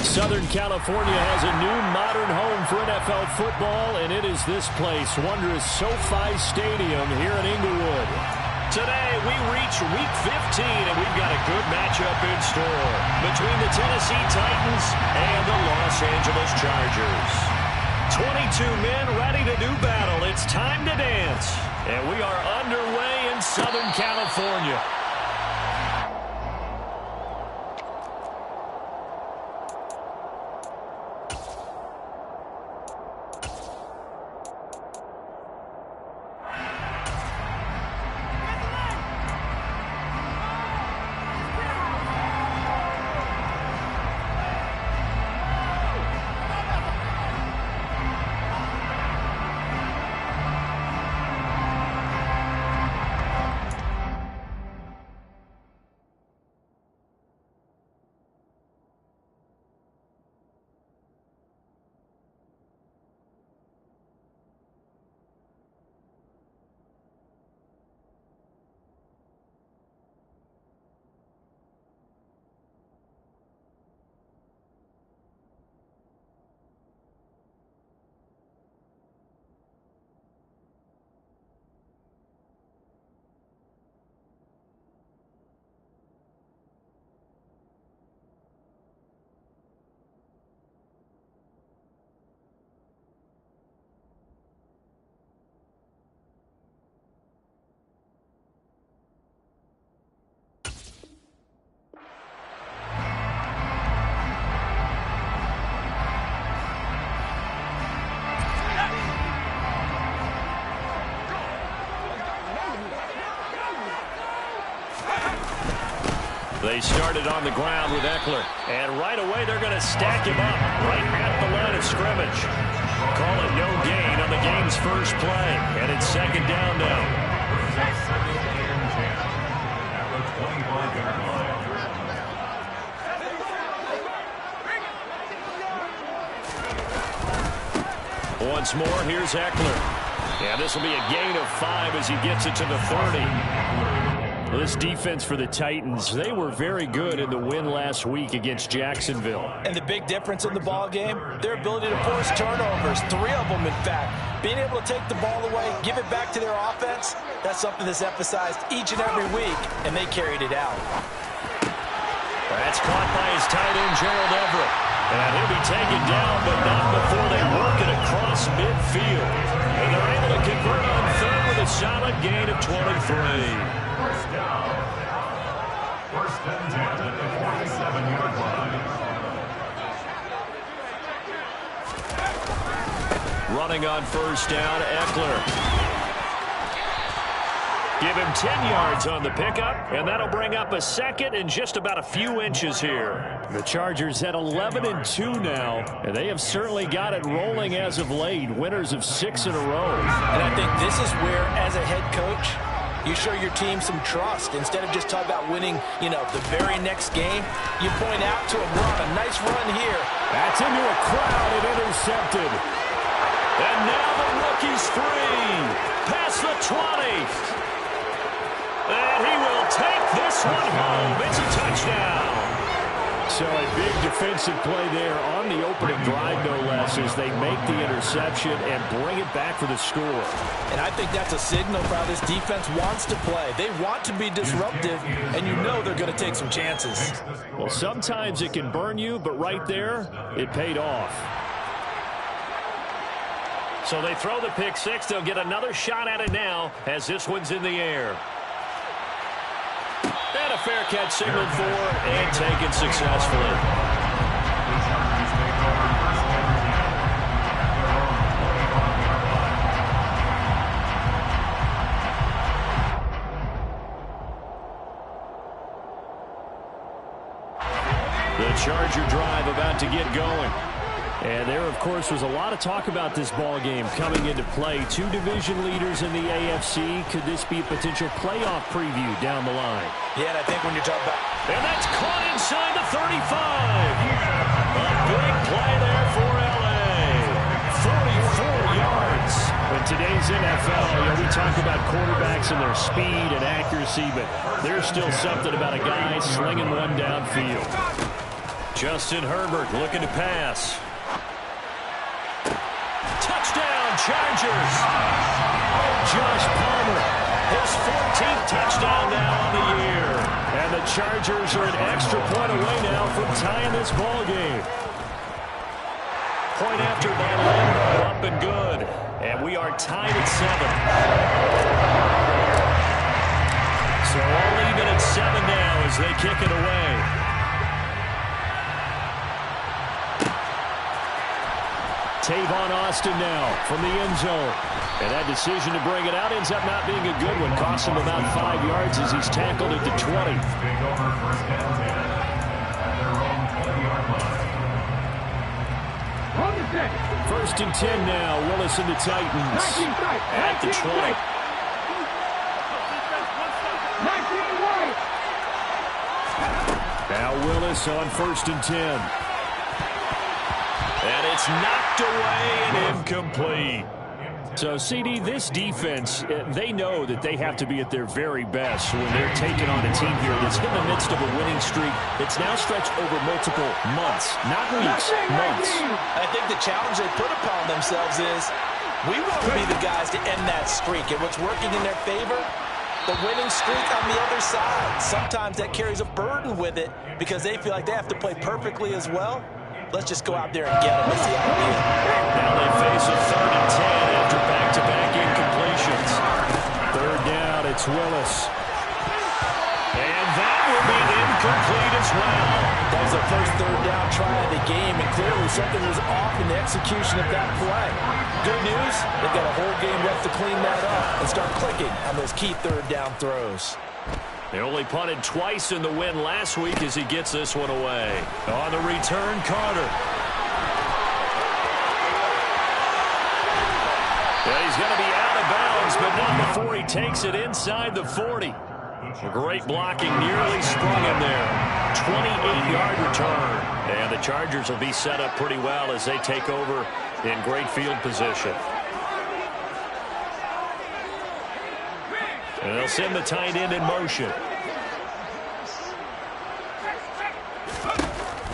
Southern California has a new modern home for NFL football, and it is this place, wondrous SoFi Stadium here in Inglewood. Today, we reach Week 15, and we've got a good matchup in store between the Tennessee Titans and the Los Angeles Chargers. 22 men ready to do battle. It's time to dance, and we are underway in Southern California. They started on the ground with Ekeler, and right away they're going to stack him up right at the line of scrimmage. Call it no gain on the game's first play, and it's second down now. Once more, here's Ekeler. And this will be a gain of 5 as he gets it to the 30. This defense for the Titans, they were very good in the win last week against Jacksonville. And the big difference in the ball game, their ability to force turnovers, 3 of them in fact. Being able to take the ball away, give it back to their offense, that's something that's emphasized each and every week, and they carried it out. That's caught by his tight end, Gerald Everett. And he'll be taken down, but not before they work it across midfield. And they're able to convert on third with a solid gain of 23. First and 10 at the 47-yard line. Running on first down, Ekeler. Give him 10 yards on the pickup, and that'll bring up a second and just about a few inches here. The Chargers at 11-2 now, and they have certainly got it rolling as of late, winners of 6 in a row. And I think this is where, as a head coach, you show your team some trust. Instead of just talking about winning, the very next game, you point out to them, we're on a nice run here. That's into a crowd and intercepted. And now the rookie's free. Past the 20. And he will take this one home. It's a touchdown. So a big defensive play there on the opening drive, no less, as they make the interception and bring it back for the score. And I think that's a signal for how this defense wants to play. They want to be disruptive, and they're going to take some chances. Well, sometimes it can burn you, but right there, it paid off. So they throw the pick six. They'll get another shot at it now as this one's in the air. And a fair catch signaled for and taken successfully. The Charger drive about to get going. And there, of course, was a lot of talk about this ball game coming into play. 2 division leaders in the AFC. Could this be a potential playoff preview down the line? Yeah, and I think when you're talking about... And that's caught inside the 35. A big play there for L.A. 44 yards. In today's NFL, we talk about quarterbacks and their speed and accuracy, but there's still something about a guy slinging one downfield. Justin Herbert looking to pass. Touchdown, Chargers. Josh Palmer, his 14th touchdown now on the year. And the Chargers are an extra point away now from tying this ball game. Point after by Lambeau, up and good. And we are tied at 7. So all even at 7 now as they kick it away. Tavon Austin now from the end zone. And that decision to bring it out ends up not being a good one. Costs him about 5 yards as he's tackled at the 20. First and 10 now. Willis and the Titans at the 20. Now Willis on first and 10. And it's knocked away and incomplete. So, CD, this defense, they know that they have to be at their very best when they're taking on a team here that's in the midst of a winning streak that's now stretched over multiple months, not weeks, months. I think the challenge they put upon themselves is we want to be the guys to end that streak. And what's working in their favor? The winning streak on the other side. Sometimes that carries a burden with it because they feel like they have to play perfectly as well. Let's just go out there and get them. That's the idea. Now they face a 3rd and 10 after back-to-back incompletions. 3rd down, it's Willis. And that will be incomplete as well. That was the first 3rd down try of the game, and clearly something was off in the execution of that play. Good news, they've got a whole game left to clean that up and start clicking on those key 3rd down throws. They only punted twice in the win last week as he gets this one away. On the return, Carter. Yeah, he's going to be out of bounds, but not before he takes it inside the 40. Great blocking, nearly sprung him there. 28-yard return. And the Chargers will be set up pretty well as they take over in great field position. And they'll send the tight end in motion.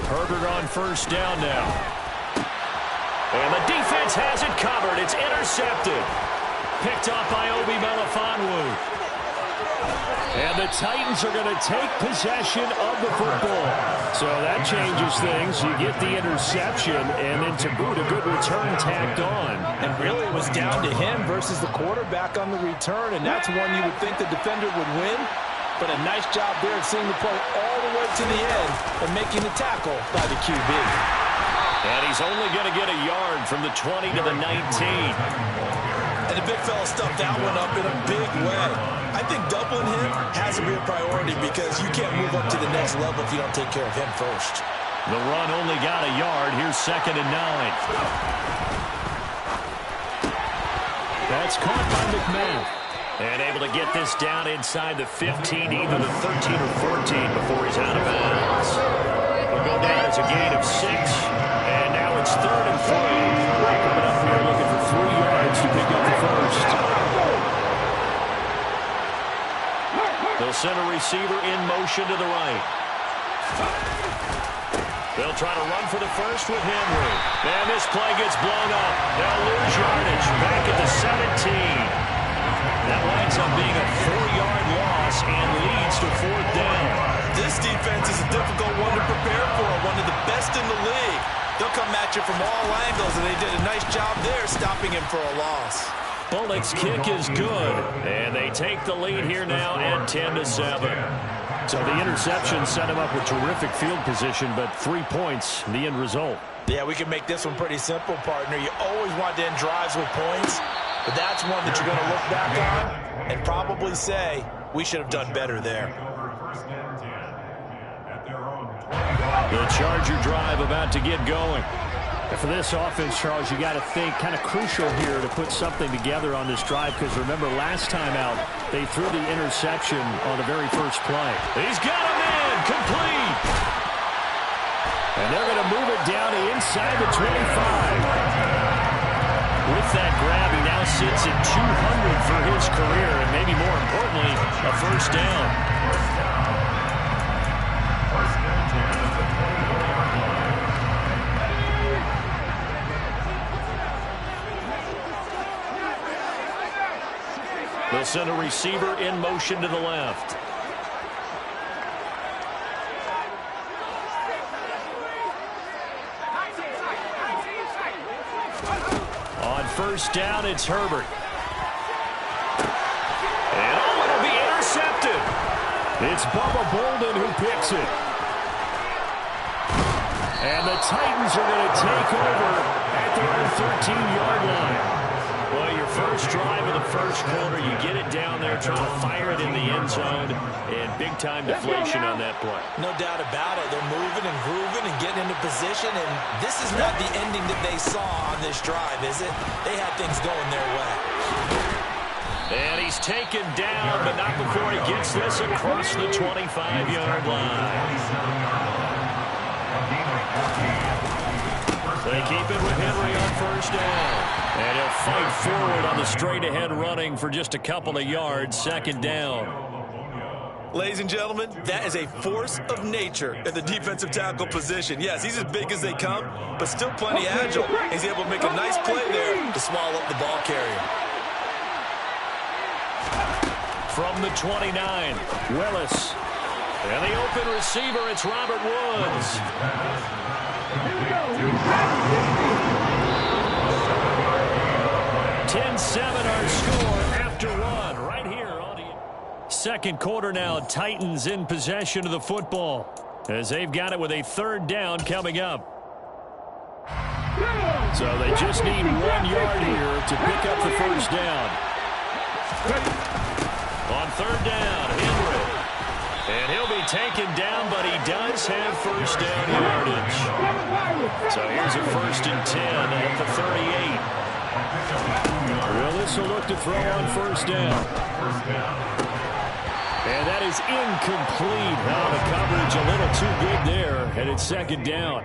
Herbert on first down now. And the defense has it covered. It's intercepted. Picked off by Obi Melifonwu. And the Titans are going to take possession of the football. So that changes things. You get the interception, and then to boot, a good return tacked on. And really it was down to him versus the quarterback on the return, and that's one you would think the defender would win. But a nice job there of seeing the play all the way to the end and making the tackle by the QB. And he's only going to get a yard from the 20 to the 19. And the big fella stuffed that one up in a big way. I think doubling him has to be a priority because you can't move up to the next level if you don't take care of him first. The run only got a yard. Here's 2nd and 9. That's caught by McMahon. And able to get this down inside the 15, either the 13 or 14 before he's out of bounds. He'll go down as a gain of 6. And now it's 3rd and 3. Coming up here looking for 3 yards to pick up the first. They'll send a receiver in motion to the right. They'll try to run for the first with Henry. And this play gets blown up. They'll lose yardage back at the 17. That winds up being a 4-yard loss and leads to 4th down. This defense is a difficult one to prepare for, one of the best in the league. They'll come at you from all angles, and they did a nice job there stopping him for a loss. Bullock's kick is good, and they take the lead here now at 10-7. So the interception set him up with terrific field position, but 3 points, the end result. Yeah, we can make this one pretty simple, partner. You always want to end drives with points, but that's one that you're going to look back on and probably say, we should have done better there. The Charger drive about to get going. And for this offense, Charles, you got to think kind of crucial here to put something together on this drive because remember last time out they threw the interception on the very first play. He's got him in, complete. And they're going to move it down to inside the 25. With that grab, he now sits at 200 for his career and maybe more importantly, a first down. They'll send a receiver in motion to the left. On first down, it's Herbert. And it'll be intercepted. It's Bubba Bolden who picks it. And the Titans are going to take over at their own 13-yard line. Well, your first drive of the first quarter, you get it down there, trying to fire it in the end zone, and big-time deflation on that play. No doubt about it. They're moving and grooving and getting into position, and this is not the ending that they saw on this drive, is it? They had things going their way. And he's taken down, but not before he gets this across the 25-yard line. They keep it with Henry on first down. And he'll fight forward on the straight-ahead running for just a couple of yards, second down. Ladies and gentlemen, that is a force of nature at the defensive tackle position. Yes, he's as big as they come, but still plenty agile. He's able to make a nice play there to swallow up the ball carrier. From the 29, Willis. And the open receiver, it's Robert Woods. 10-7 our score after one right here on the second quarter now. Titans in possession of the football as they've got it with a third down coming up. So they just need 1 yard here to pick up the first down. On third down, Henry. And he'll be taken down, but he does have first down yardage. So here's a 1st and 10 at the 38. Willis will look to throw on first down. And that is incomplete. Now the coverage a little too big there, and it's second down.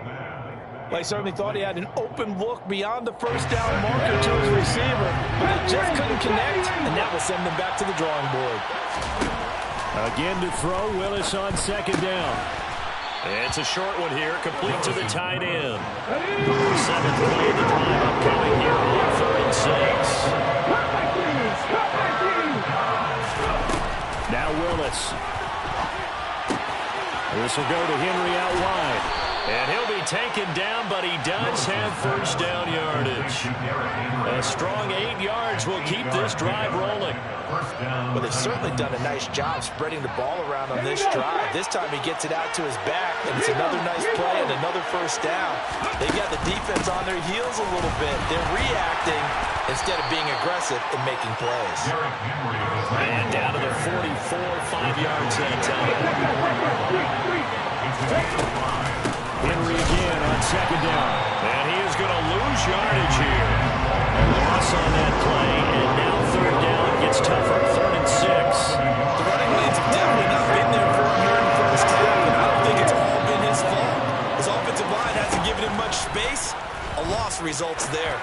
Well, he certainly thought he had an open look beyond the first down marker to his receiver, but they just couldn't connect, and that will send them back to the drawing board. Again to throw, Willis on second down. It's a short one here, complete to the tight end. 7th play of the drive upcoming here on 3rd and 6. Now Willis. This will go to Henry out wide. And he'll be taken down, but he does have first down yardage. A strong 8 yards will keep this drive rolling. Well, they've certainly done a nice job spreading the ball around on this drive. This time he gets it out to his back, and it's another nice play and another first down. They've got the defense on their heels a little bit. They're reacting instead of being aggressive and making plays. And down to the 44, 5 yards that time. Henry again on second down. And he is going to lose yardage here. A loss on that play, and now third down gets tougher. 3rd and 6. The running lanes have definitely not been there for him here in the first half, and I don't think it's all been his fault. His offensive line hasn't given him much space. A loss results there.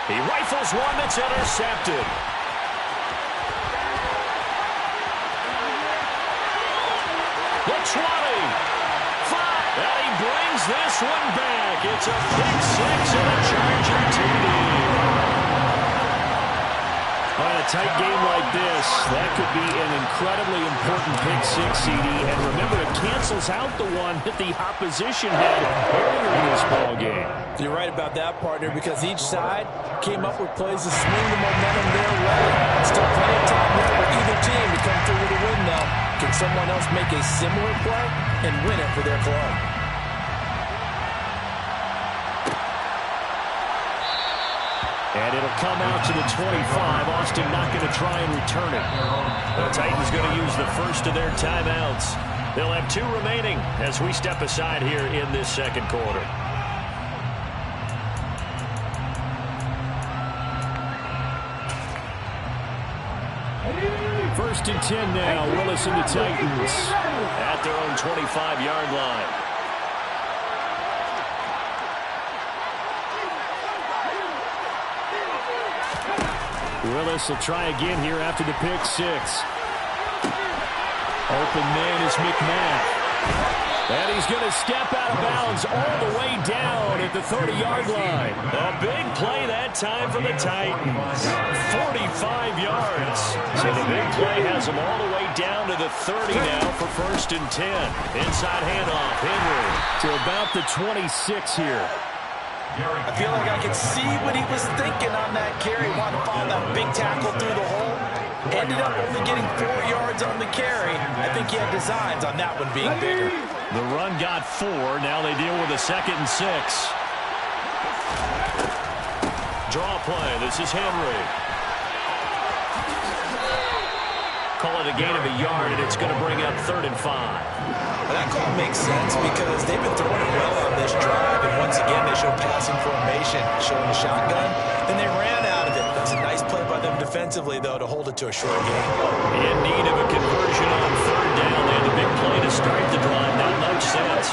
He rifles one that's intercepted. The 20. And he brings this one back. It's a pick 6 and a Charger TD. On a tight game like this, that could be an incredibly important pick 6, CD. And remember, it cancels out the one that the opposition had earlier in this ball game. You're right about that, partner, because each side came up with plays to swing the momentum their way. Still plenty of time there for either team to come through with a win, though. Can someone else make a similar play and win it for their club? And it'll come out to the 25. Austin not going to try and return it. The Titans going to use the first of their timeouts. They'll have 2 remaining as we step aside here in this second quarter. First and 10 now. Willis and the Titans at their own 25-yard line. Willis will try again here after the pick 6. Open man is McMath. And he's going to step out of bounds all the way down at the 30-yard line. A big play that time for the Titans. 45 yards. So the big play has him all the way down to the 30 now for 1st and 10. Inside handoff, Henry to about the 26 here. I feel like I could see what he was thinking on that carry. Wanted to follow that big tackle through the hole. Ended up only getting 4 yards on the carry. I think he had designs on that one being bigger. The run got 4. Now they deal with a 2nd and 6. Draw play. This is Henry. Call it a gain of a yard, and it's going to bring up 3rd and 5. Well, that call makes sense because they've been throwing it well on this drive, and once again they show passing formation, showing the shotgun, and they ran out of it. That's a nice play by them defensively, though, to hold it to a short gain. In need of a conversion on 3rd down. They had a big play to start the drive. Not much sense.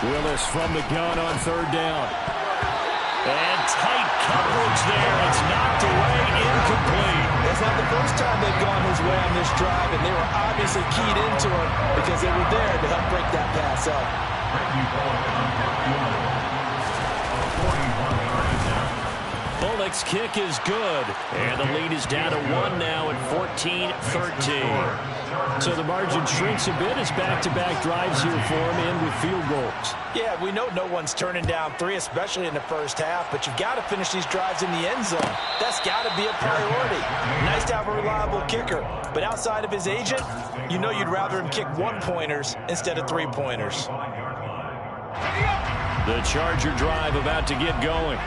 Willis from the gun on 3rd down. And tight coverage there. It's knocked away, incomplete. It's not the first time they've gone his way on this drive, and they were obviously keyed into him because they were there to help break that pass up. Bullock's kick is good, and the lead is down to 1 now at 14-13. So the margin shrinks a bit as back-to-back drives here for him in with field goals. Yeah, we know no one's turning down 3, especially in the first half, but you've got to finish these drives in the end zone. That's got to be a priority. Nice to have a reliable kicker, but outside of his agent, you know you'd rather him kick 1-pointers instead of 3-pointers. The Charger drive about to get going.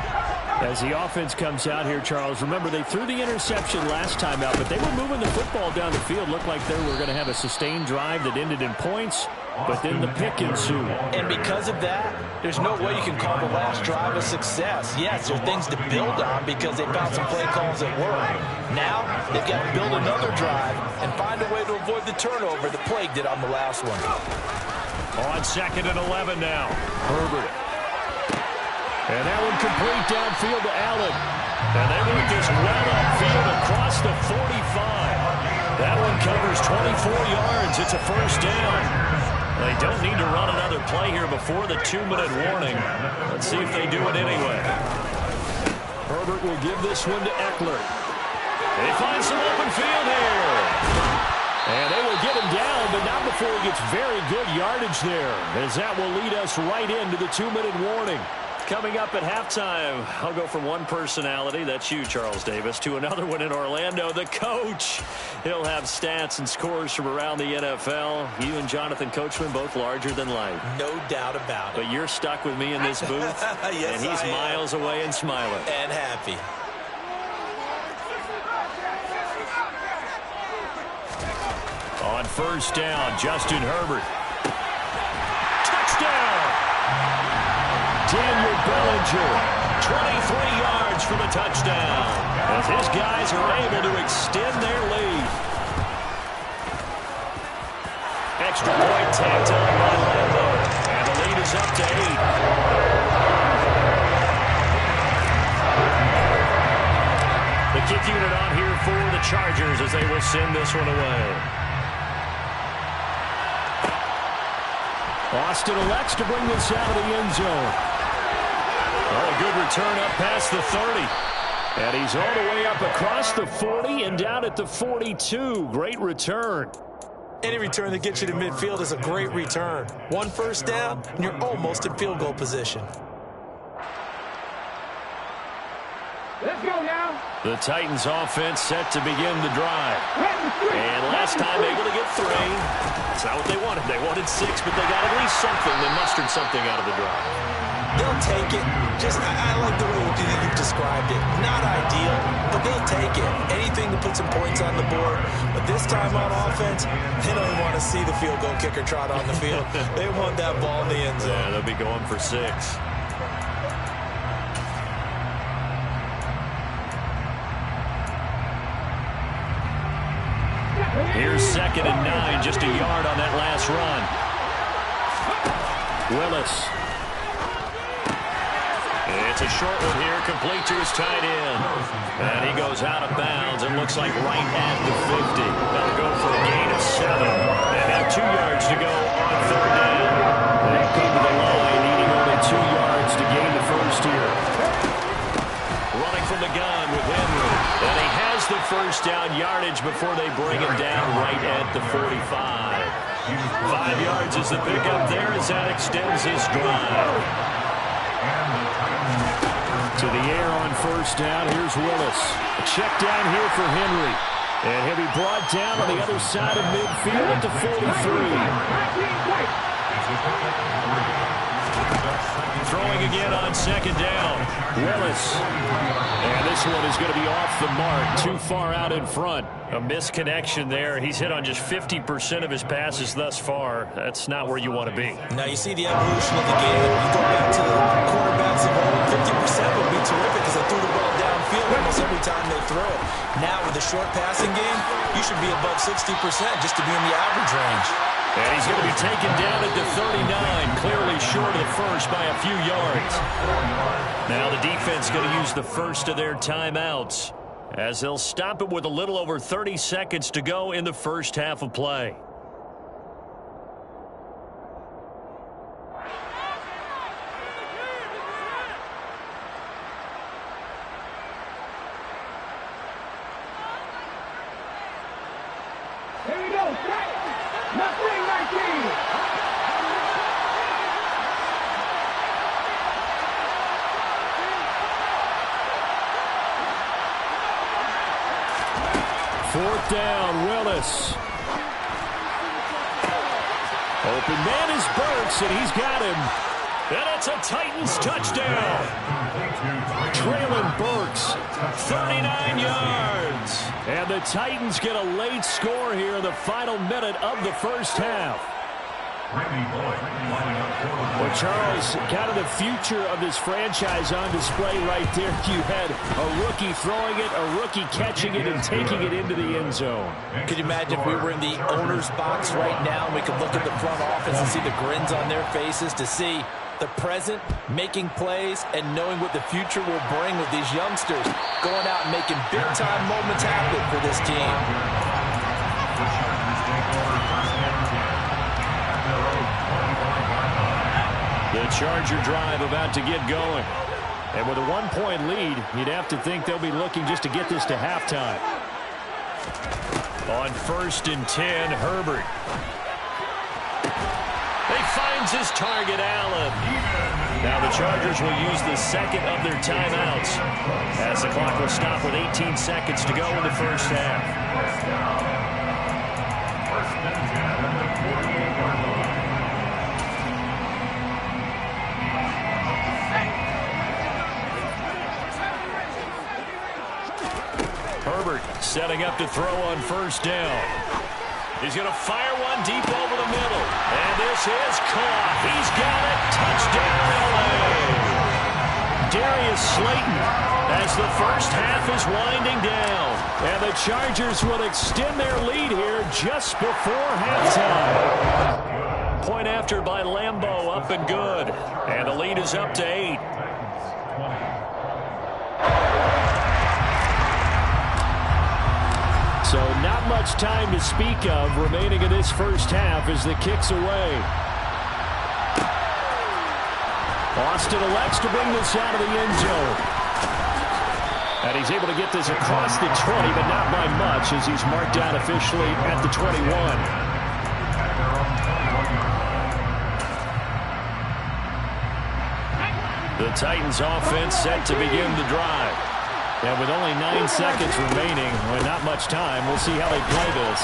As the offense comes out here, Charles, remember they threw the interception last time out, but they were moving the football down the field. Looked like they were going to have a sustained drive that ended in points, but then the pick ensued. And because of that, there's no way you can call the last drive a success. Yes, there are things to build on because they found some play calls that work. Now, they've got to build another drive and find a way to avoid the turnover that plagued it on the last one. On 2nd and 11 now. Herbert. And that one complete downfield to Allen. And they move this well upfield across the 45. That one covers 24 yards. It's a 1st down. They don't need to run another play here before the 2-minute warning. Let's see if they do it anyway. Herbert will give this one to Eckler. They find some open field here. And they will get him down, but not before he gets very good yardage there, as that will lead us right into the 2-minute warning. Coming up at halftime, I'll go from one personality, that's you, Charles Davis, to another one in Orlando, the coach. He'll have stats and scores from around the NFL. You and Jonathan Coachman, both larger than life. No doubt about it. But you're stuck with me in this booth, yes, and he's miles away and smiling. And happy. On 1st down, Justin Herbert. Touchdown! Daniel Bellinger, 23 yards for the touchdown, as his guys are able to extend their lead. Extra point tagged on by Lambo, and the lead is up to 8. The kick unit on here for the Chargers as they will send this one away. Austin elects to bring this out of the end zone. Oh, a good return up past the 30. And he's all the way up across the 40 and down at the 42. Great return. Any return that gets you to midfield is a great return. 1 1st down, and you're almost in field goal position. Let's go now. The Titans offense set to begin the drive. And last time able to get 3. That's not what they wanted. They wanted 6, but they got at least something. They mustered something out of the drive. They'll take it. I like the way you've described it. Not ideal, but they'll take it. Anything to put some points on the board. But this time on offense, they don't want to see the field goal kicker trot on the field. They want that ball in the end zone. Yeah, they'll be going for 6. Here's 2nd and 9, just a yard on that last run. Willis. It's It's a short one here, complete to his tight end. And he goes out of bounds. It looks like right at the 50. That'll go for a gain of 7. And now 2 yards to go on third down. They'll come to the line, needing only 2 yards to gain the first here. Running from the gun with Henry. And he has the first down yardage before they bring him down right at the 45. 5 yards is the pickup there as that extends this drive. To the air on first down. Here's Willis. A check down here for Henry. And he'll be brought down on the other side of midfield at the 43. Throwing again on second down. Willis. And this one is going to be off the mark. Too far out in front. A misconnection there. He's hit on just 50% of his passes thus far. That's not where you want to be. Now you see the evolution of the game. You go back to the quarterbacks of old. 50% would be terrific because they threw the ball downfield almost every time they throw it. Now with the short passing game, you should be above 60% just to be in the average range. And he's going to be taken down at the 39, clearly short of the first by a few yards. Now the defense is going to use the first of their timeouts as they'll stop it with a little over 30 seconds to go in the first half of play. Here we go, set. Nothing 19. Fourth down, Willis. Open man is Burks, and he's got him. And it's a Titans touchdown. Traylon Burks, 39 yards. And the Titans get a late score here in the final minute of the first half. Well, Charles, kind of the future of this franchise on display right there. You had a rookie throwing it, a rookie catching it, and taking it into the end zone. Could you imagine if we were in the owner's box right now and we could look at the front office and see the grins on their faces, to see the present making plays and knowing what the future will bring with these youngsters going out and making big-time moments happen for this team. The Charger drive about to get going. And with a 1-point lead, you'd have to think they'll be looking just to get this to halftime. On 1st and 10, Herbert. He finds his target, Allen. Now the Chargers will use the second of their timeouts as the clock will stop with 18 seconds to go in the first half. Herbert setting up to throw on first down. He's going to fire one deep over the middle. And this is caught. He's got it. Touchdown, L.A. Darius Slayton as the first half is winding down. And the Chargers will extend their lead here just before halftime. Point after by Lambeau, up and good. And the lead is up to 8. So not much time to speak of remaining in this first half as the kick's away. Austin elects to bring this out of the end zone. And he's able to get this across the 20, but not by much as he's marked down officially at the 21. The Titans offense set to begin the drive. And with only 9 seconds remaining, with not much time, we'll see how they play this.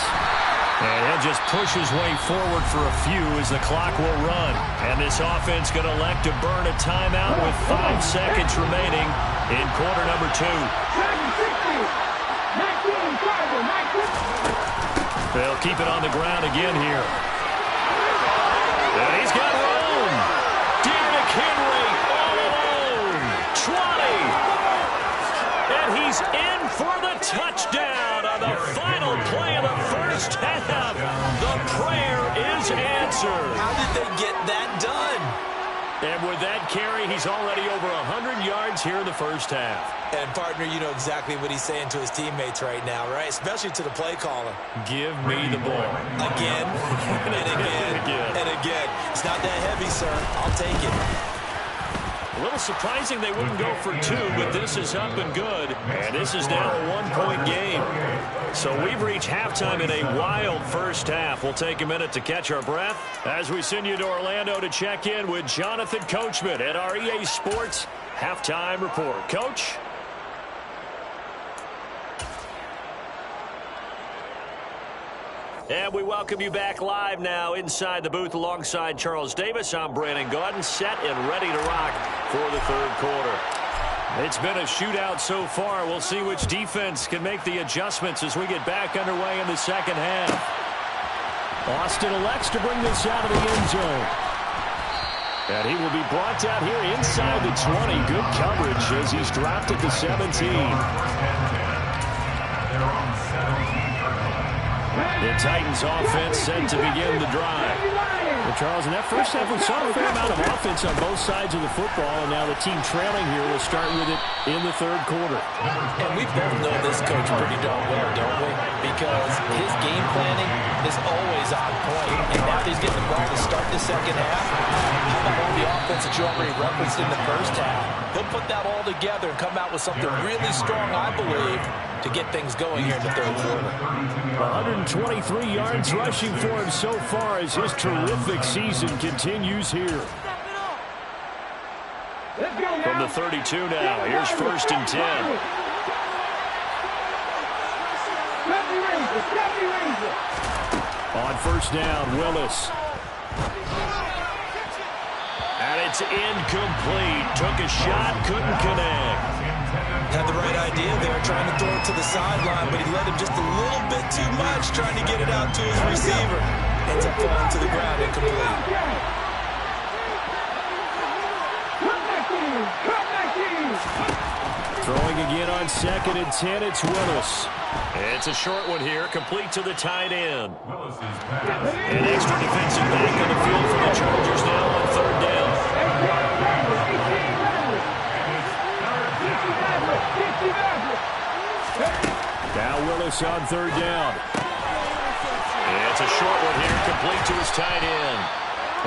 And he'll just push his way forward for a few as the clock will run. And this offense going to elect to burn a timeout with 5 seconds remaining in quarter number 2. They'll keep it on the ground again here. And he's got room. Derrick Henry all alone. 20. And he's in for the touchdown on the final play of the first half. The prayer is answered. How did they get that done? And with that carry, he's already over 100 yards here in the first half. And, partner, you know exactly what he's saying to his teammates right now, right? Especially to the play caller. Give me the ball. Again, and again, and again. It's not that heavy, sir. I'll take it. A little surprising they wouldn't go for two, but this is up and good. And this is now a one-point game. So we've reached halftime in a wild first half. We'll take a minute to catch our breath as we send you to Orlando to check in with Jonathan Coachman at our EA Sports Halftime Report. Coach? And we welcome you back live now inside the booth alongside Charles Davis. I'm Brandon Gaudin, set and ready to rock for the third quarter. It's been a shootout so far. We'll see which defense can make the adjustments as we get back underway in the second half. Austin elects to bring this out of the end zone. And he will be brought down here inside the 20. Good coverage as he's dropped at the 17. The Titans offense set to begin the drive. Well, Charles, in that first half, we saw a fair amount of offense on both sides of the football, and now the team trailing here will start with it in the third quarter. And we both know this coach pretty darn well, don't we? Because his game planning is always on point. And now he's getting the ball to start the second half. How about all the offense that you already referenced in the first half? He'll put that all together and come out with something really strong, I believe, to get things going here in the third quarter. 123 yards rushing for him so far as his terrific season continues here. From the 32 now, here's 1st and 10. On first down, Willis. And it's incomplete. Took a shot, couldn't connect. Had the right idea there, trying to throw it to the sideline, but he let him just a little bit too much, trying to get it out to his receiver. Ends up falling to the ground incomplete. Throwing again on 2nd and 10, it's Willis. It's a short one here, complete to the tight end. An extra defensive back on the field for the Chargers now on 3rd down. Now Willis on 3rd down. It's a short one here, complete to his tight end.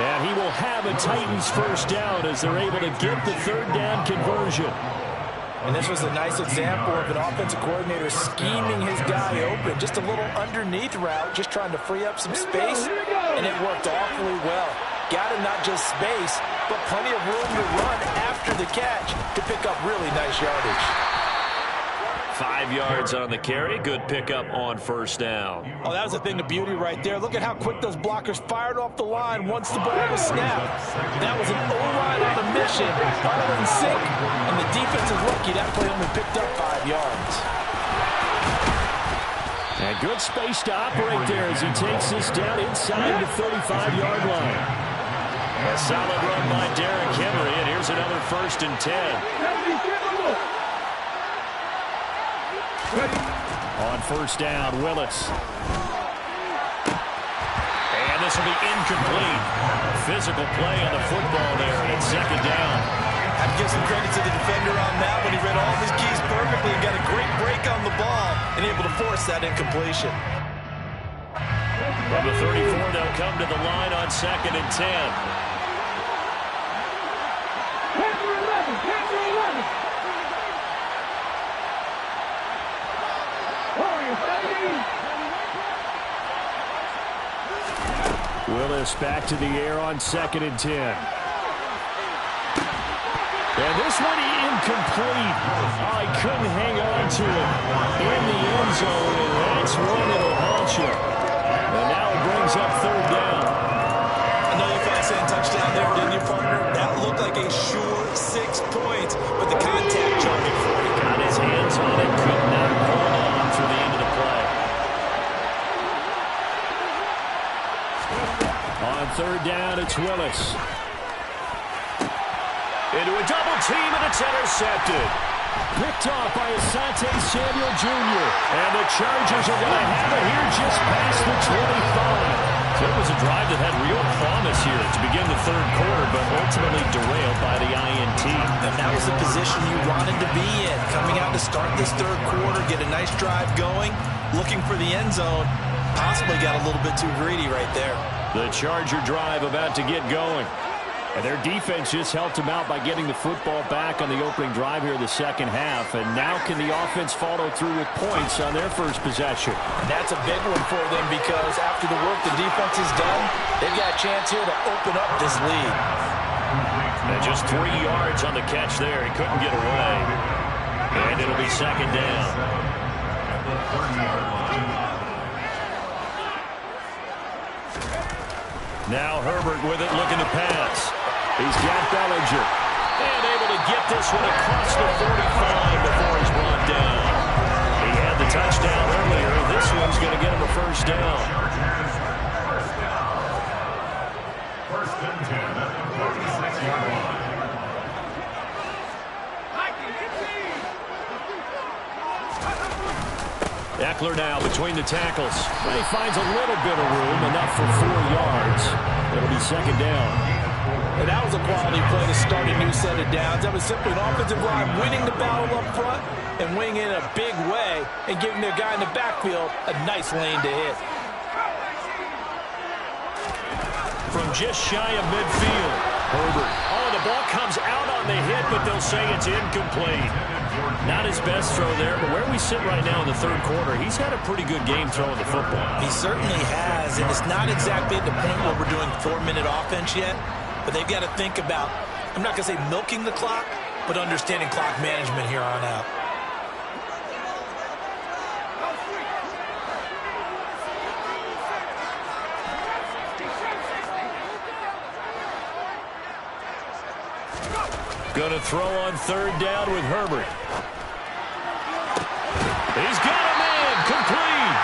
And he will have a Titans first down as they're able to get the 3rd down conversion. And this was a nice example of an offensive coordinator scheming his guy open. Just a little underneath route, just trying to free up some space, and it worked awfully well. Got him not just space, but plenty of room to run after the catch to pick up really nice yardage. 5 yards on the carry. Good pickup on 1st down. Oh, that was a thing of beauty right there. Look at how quick those blockers fired off the line once the ball was snapped. That was an O-line on a mission, all in sync. And the defense is lucky that play only picked up 5 yards. And good space to operate there as he takes this down inside the 35-yard line. A solid run by Derrick Henry, and here's another 1st and 10. On 1st down, Willis. And this will be incomplete. Physical play on the football there, and it's 2nd down. I'd give some credit to the defender on that one. He read all his keys perfectly and got a great break on the ball and able to force that incompletion. From the 34, they'll come to the line on 2nd and 10. Willis back to the air on 2nd and 10. And this one incomplete. Oh, he couldn't hang on to it in the end zone, and that's one that'll haunt you. And now it brings up 3rd down. I know you probably saying touchdown there, didn't you, partner? That looked like a sure 6 points, but the contact charged it for him. Got his hands on it, could not hold on for the end of the play. On 3rd down, it's Willis. Into a double team, and it's intercepted. Picked off by Asante Samuel Jr. And the Chargers are going to have it here just past the 25. So it was a drive that had real promise here to begin the 3rd quarter, but ultimately was the position you wanted to be in. Coming out to start this third quarter, get a nice drive going, looking for the end zone. Possibly got a little bit too greedy right there. The Charger drive about to get going. And their defense just helped them out by getting the football back on the opening drive here in the second half. And now can the offense follow through with points on their first possession? And that's a big one for them because after the work the defense has done, they've got a chance here to open up this lead. And just 3 yards on the catch there. He couldn't get away. And it'll be second down. Now Herbert with it, looking to pass. He's got Bellinger. And able to get this one across the 45 before he's brought down. He had the touchdown earlier. This one's going to get him a first down. First and 10 at the 46-yard line. Eckler now between the tackles. And he finds a little bit of room, enough for 4 yards. It'll be second down. And that was a quality play to start a new set of downs. That was simply an offensive line winning the battle up front and winning it in a big way and giving their guy in the backfield a nice lane to hit. From just shy of midfield, Herbert. Oh, the ball comes out on the hit, but they'll say it's incomplete. Not his best throw there, but where we sit right now in the third quarter, he's had a pretty good game throwing the football. He certainly has, and it's not exactly at the point where we're doing 4-minute offense yet, but they've got to think about, I'm not going to say milking the clock, but understanding clock management here on out. Going to throw on third down with Herbert. He's got a man, complete.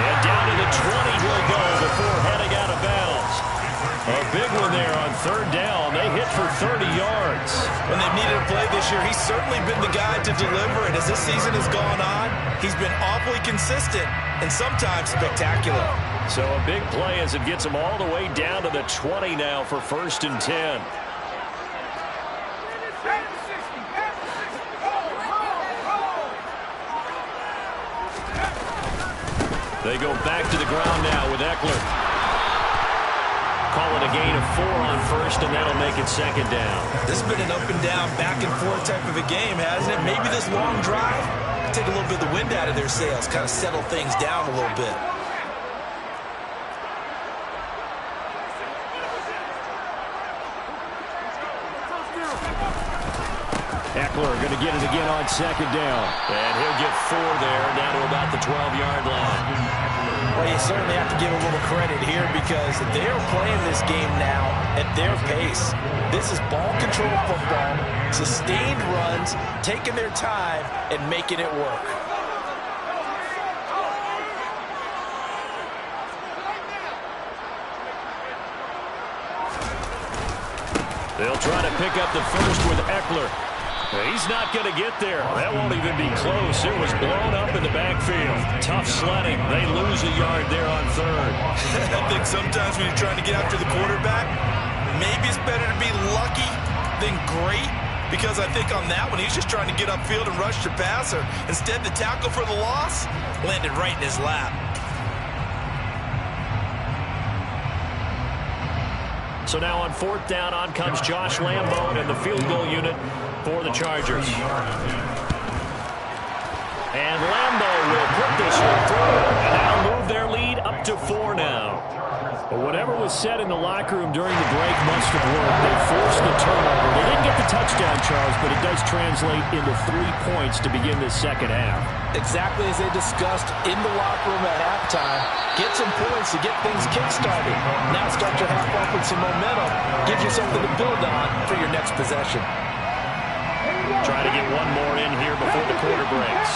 And down to the 20 he'll go before heading out of bounds. A big one there on third down. They hit for 30 yards. When they've needed a play this year, he's certainly been the guy to deliver. And as this season has gone on, he's been awfully consistent and sometimes spectacular. So a big play as it gets him all the way down to the 20 now for first and 10. They go back to the ground now with Eckler. Call it a gain of 4 on first, and that'll make it second down. This has been an up and down, back and forth type of a game, hasn't it? Maybe this long drive take a little bit of the wind out of their sails, kind of settle things down a little bit. Eckler going to get it again on second down. And he'll get 4 there, down to about the 12-yard line. Well, you certainly have to give a little credit here because they're playing this game now at their pace. This is ball control football, sustained runs, taking their time and making it work. They'll try to pick up the first with Eckler. He's not going to get there. That won't even be close. It was blown up in the backfield. Tough sledding. They lose a yard there on third. I think sometimes when you're trying to get after the quarterback, maybe it's better to be lucky than great, because I think on that one, he's just trying to get upfield and rush the passer. Instead, the tackle for the loss landed right in his lap. So now on fourth down, on comes Josh Lambo and the field goal unit for the Chargers. And Lambo will put this one through and now move their lead up to 4 now. But whatever was said in the locker room during the break must have worked. They forced the turnover. They didn't get the touchdown, Charles, but it does translate into 3 points to begin this second half. Exactly as they discussed in the locker room at halftime. Get some points to get things kick-started. Now start your half off with some momentum. Gives you something to build on for your next possession. Try to get one more in here before the quarter breaks.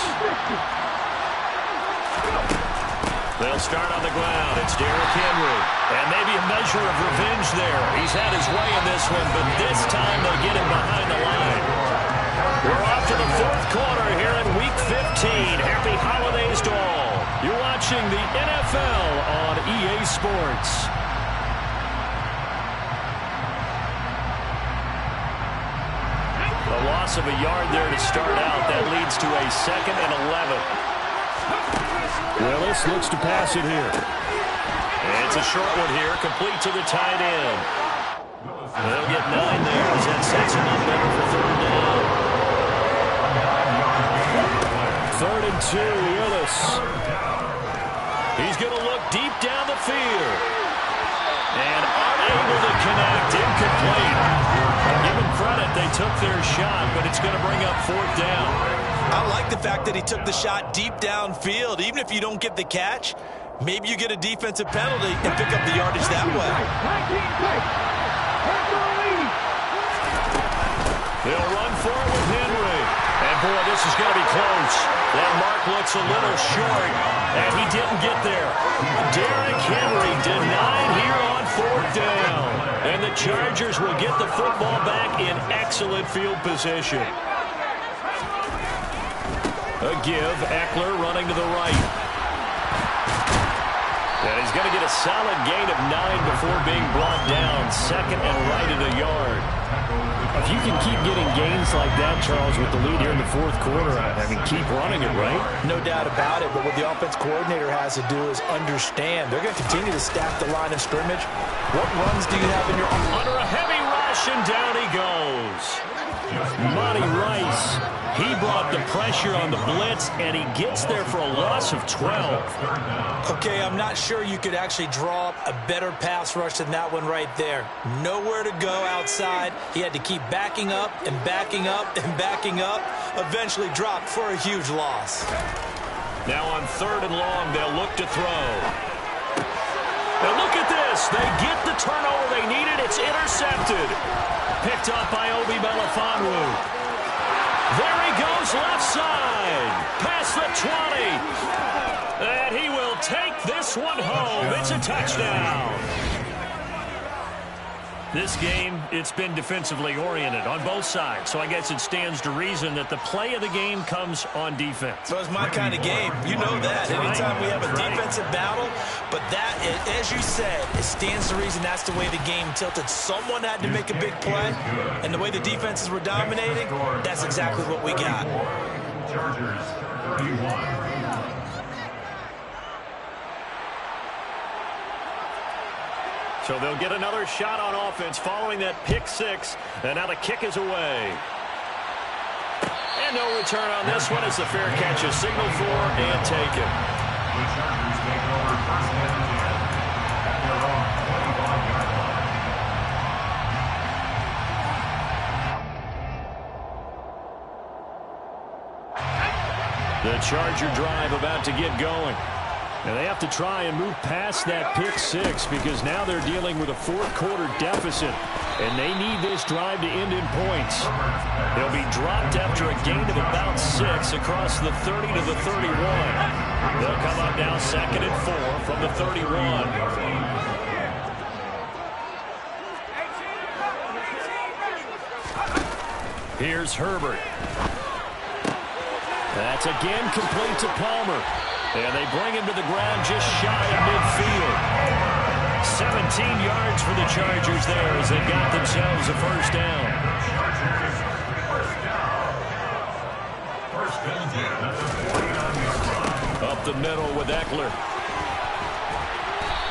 They'll start on the ground. It's Derrick Henry. And maybe a measure of revenge there. He's had his way in this one, but this time they'll get him behind the line. We're off to the fourth quarter here in Week 15. Happy holidays to all. You're watching the NFL on EA Sports. The loss loss of a yard there to start out. That leads to a 2nd and 11. Willis looks to pass it here. It's a short one here, complete to the tight end. They'll get 9 there as that sets him up better for 3rd down. 3rd and 2, Willis. He's going to look deep down the field. And unable to connect, incomplete. Give them credit, they took their shot, but it's going to bring up 4th down. I like the fact that he took the shot deep downfield. Even if you don't get the catch, maybe you get a defensive penalty and pick up the yardage that way. They'll run for it with Henry. And, boy, this is going to be close. That mark looks a little short, and he didn't get there. Derrick Henry denied here on 4th down. And the Chargers will get the football back in excellent field position. A give, Eckler running to the right. And he's going to get a solid gain of 9 before being brought down. 2nd and right at a yard. If you can keep getting gains like that, Charles, with the lead here in the 4th quarter, I mean, keep running it, right? No doubt about it, but what the offense coordinator has to do is understand. They're going to continue to stack the line of scrimmage. What runs do you have in your... Under a heavy rush, and down he goes. Monty Rice, he brought the pressure on the blitz, and he gets there for a loss of 12. Okay, I'm not sure you could actually draw up a better pass rush than that one right there. Nowhere to go outside. He had to keep backing up and backing up and backing up. Eventually dropped for a huge loss. Now on 3rd and long, they'll look to throw. Now look at this. They get the turnover they needed. It's intercepted. Picked up by Obi Melifonwu. There he goes left side. Past the 20. And he will take this one home. It's a touchdown. This game, it's been defensively oriented on both sides, so I guess it stands to reason that the play of the game comes on defense. So it's my kind of game. You know that. Anytime we have a defensive battle, but that, as you said, it stands to reason that's the way the game tilted. Someone had to make a big play, and the way the defenses were dominating, that's exactly what we got. Chargers 31. So they'll get another shot on offense following that pick 6. And now the kick is away. And no return on this one as the fair catch is signaled for and taken. The Chargers take over 1st and 10 at their own 25-yard line. The Charger drive about to get going. And they have to try and move past that pick 6 because now they're dealing with a 4th quarter deficit. And they need this drive to end in points. They'll be dropped after a gain of about 6 across the 30 to the 31. They'll come up now 2nd and 4 from the 31. Here's Herbert. That's again complete to Palmer. And they bring him to the ground just shy of midfield. 17 yards for the Chargers there as they got themselves a 1st down. Up the middle with Eckler.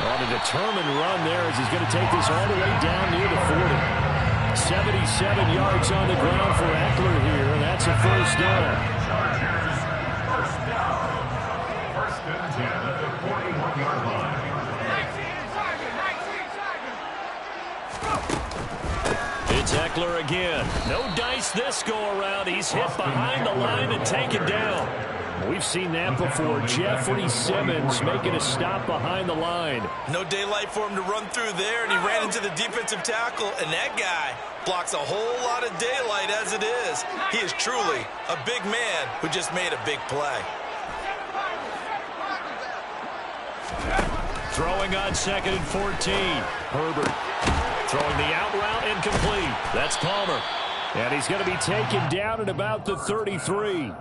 On a determined run there as he's going to take this all the way down near the 40. 77 yards on the ground for Eckler here, and that's a 1st down. It's Eckler again. No dice this go-around. He's hit behind the line and taken down. We've seen that before. Jeffrey Simmons making a stop behind the line. No daylight for him to run through there, and he ran into the defensive tackle, and that guy blocks a whole lot of daylight as it is. He is truly a big man who just made a big play. Throwing on 2nd and 14. Herbert throwing the out route incomplete. That's Palmer. And he's going to be taken down at about the 33.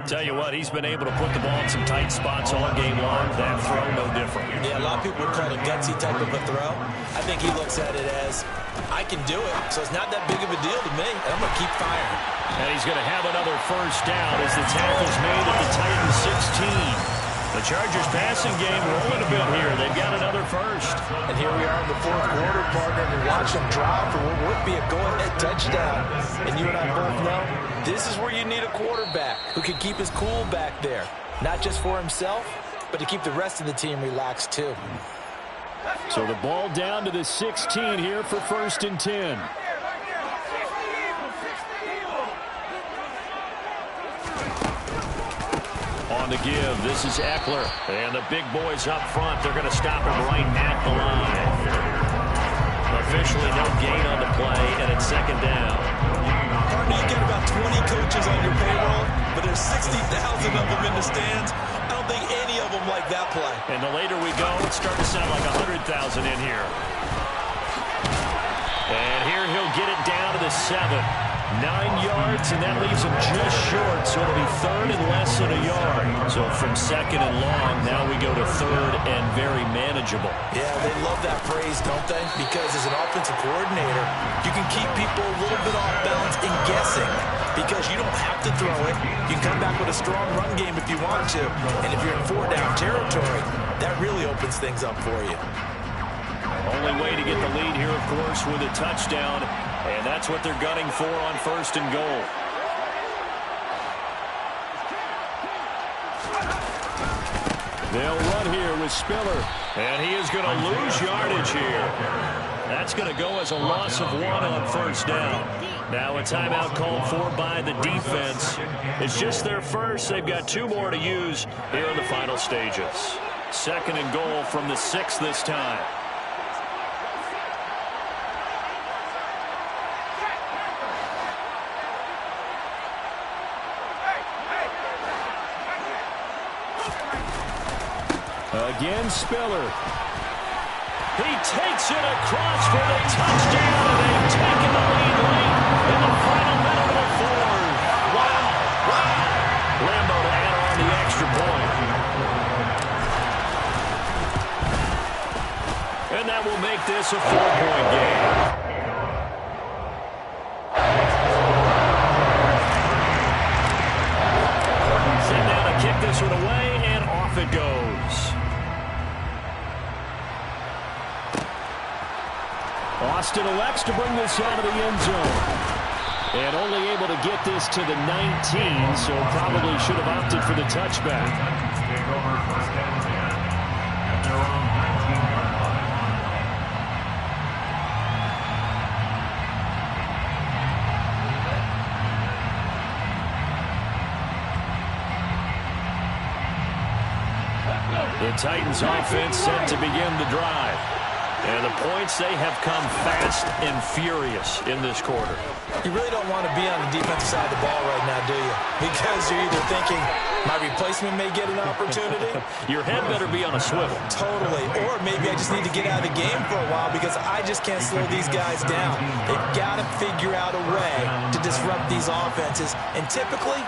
Tell you what, he's been able to put the ball in some tight spots all game long. That throw, no different. Yeah, a lot of people would call it a gutsy type of a throw. I think he looks at it as, I can do it, so it's not that big of a deal to me, and I'm going to keep firing. And he's going to have another first down as the tackle's made at the Titans 16. The Chargers passing game rolling a bit here. They've got another first. And here we are in the fourth quarter, partner, and watch them drive for what would be a go-ahead touchdown. And you and I both know this is where you need a quarterback who can keep his cool back there. Not just for himself, but to keep the rest of the team relaxed too. So the ball down to the 16 here for 1st and 10. On the give, this is Eckler. And the big boys up front, they're going to stop him right at the line. Officially no gain on the play, and it's 2nd down. Partner, you get about 20 coaches on your payroll, but there's 60,000 of them in the stands. I don't think any of them like that play. And the later we go, it's starting to sound like 100,000 in here. And here he'll get it down to the 7. 9 yards, and that leaves him just short, so it'll be 3rd and less than a yard. So from 2nd and long, now we go to 3rd and very manageable. Yeah, they love that phrase, don't they? Because as an offensive coordinator, you can keep people a little bit off balance and guessing because you don't have to throw it. You can come back with a strong run game if you want to. And if you're in 4-down territory, that really opens things up for you. Only way to get the lead here, of course, with a touchdown. And that's what they're gunning for on 1st and goal. They'll run here with Spiller. And he is going to lose yardage here. That's going to go as a loss of 1 on 1st down. Now a timeout called for by the defense. It's just their first. They've got 2 more to use here in the final stages. 2nd and goal from the 6 this time. Again, Spiller. He takes it across for the touchdown, and they've taken the lead late in the final minute of the 4th. Wow. Lambo to add on the extra point. And that will make this a 4-point game. Send down to kick this one away, and off it goes. Austin elects to bring this out of the end zone. And only able to get this to the 19, so probably should have opted for the touchback. Take over 1st and 10 at their own 19-yard line. The Titans offense set to begin the drive. And the points, they have come fast and furious in this quarter. You really don't want to be on the defensive side of the ball right now, do you? Because you're either thinking, my replacement may get an opportunity. Your head better be on a swivel. Totally. Or maybe I just need to get out of the game for a while because I just can't slow these guys down. They've got to figure out a way to disrupt these offenses. And typically,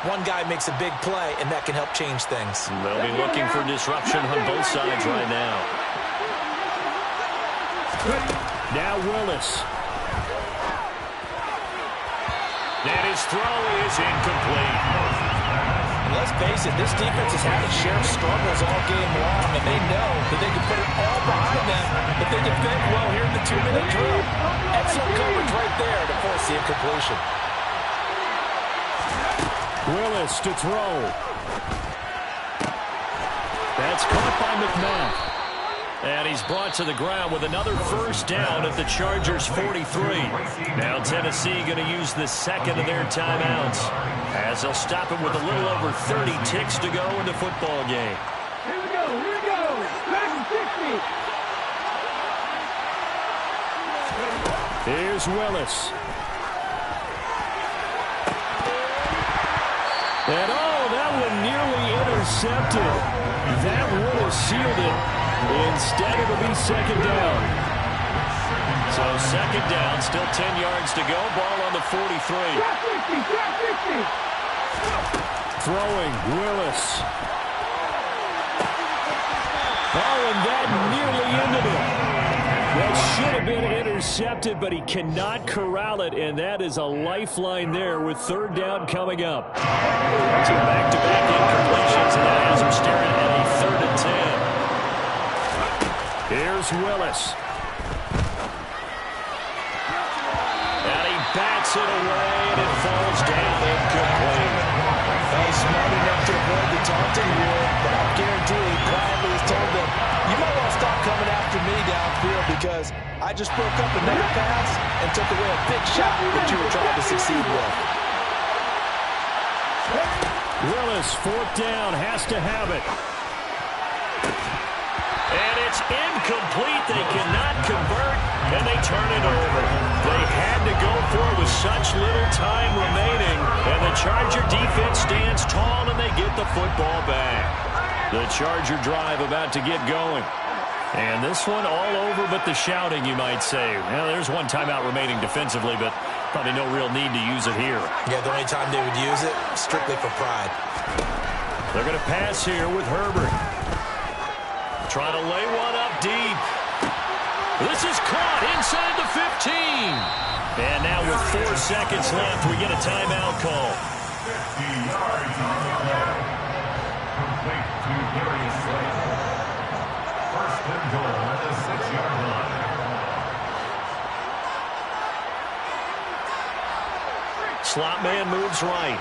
one guy makes a big play, and that can help change things. They'll be looking for disruption on both sides right now. Now Willis. And his throw is incomplete. And let's face it, this defense has had its share of struggles all game long, and they know that they can put it all behind them if they defend well here in the 2-minute drill. Excellent coverage right there to force the incompletion. Willis to throw. That's caught by McMahon. And he's brought to the ground with another first down at the Chargers' 43. Now Tennessee going to use the 2nd of their timeouts as they'll stop him with a little over 30 ticks to go in the football game. Here we go. Back to 60. Here's Willis. And that one nearly intercepted. That would have sealed it. Instead, it'll be 2nd down. So 2nd down, still 10 yards to go. Ball on the 43. Throwing, Willis. Oh, and that nearly ended it. That should have been intercepted, but he cannot corral it, and that is a lifeline there with third down coming up. So back-to-back incompletions, and that has him staring at a 3rd and 10. Here's Willis. And he bats it away, and it falls down incomplete. He's smart enough to avoid the taunting rule, but I guarantee he quietly has told them, you might want to stop coming after me downfield because I just broke up another pass and took away a big shot that you were trying to succeed with. Willis, 4th down, has to have it. And it's incomplete. They cannot convert, and they turn it over. They had to go for it with such little time remaining, and the Charger defense stands tall, and they get the football back. The Charger drive about to get going. And this one all over but the shouting, you might say. Well, there's one timeout remaining defensively, but probably no real need to use it here. Yeah, the only time they would use it, strictly for pride. They're going to pass here with Herbert. Trying to lay one up deep. This is caught inside the 15. And now with 4 seconds left, we get a timeout call. 50 yards on the play. Complete to Darius Slay. 1st and goal at the 6-yard line. Slot man moves right.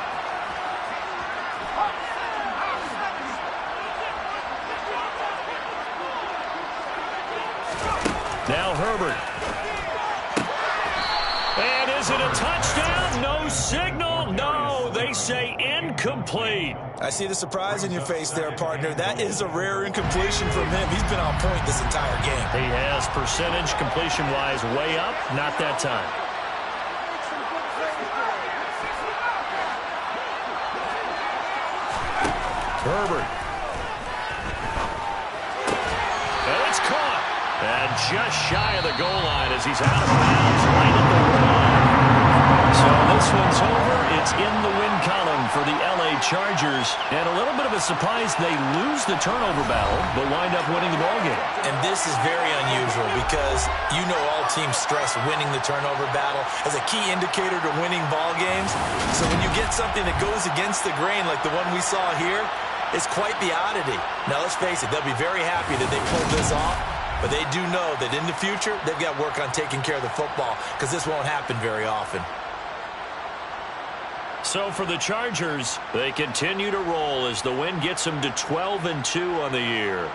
Now Herbert. And is it a touchdown? No signal. No, they say incomplete. I see the surprise in your face there, partner. That is a rare incompletion from him. He's been on point this entire game. He has percentage completion-wise way up. Not that time. Herbert. And it's caught. And just shy of the goal line as he's out of bounds right at the line. So this one's over. It's in the win column for the LA Chargers. And a little bit of a surprise, they lose the turnover battle, but wind up winning the ballgame. And this is very unusual because you know all teams stress winning the turnover battle as a key indicator to winning ball games. So when you get something that goes against the grain like the one we saw here, it's quite the oddity. Now, let's face it, they'll be very happy that they pulled this off, but they do know that in the future, they've got work on taking care of the football because this won't happen very often. So for the Chargers, they continue to roll as the win gets them to 12-2 on the year.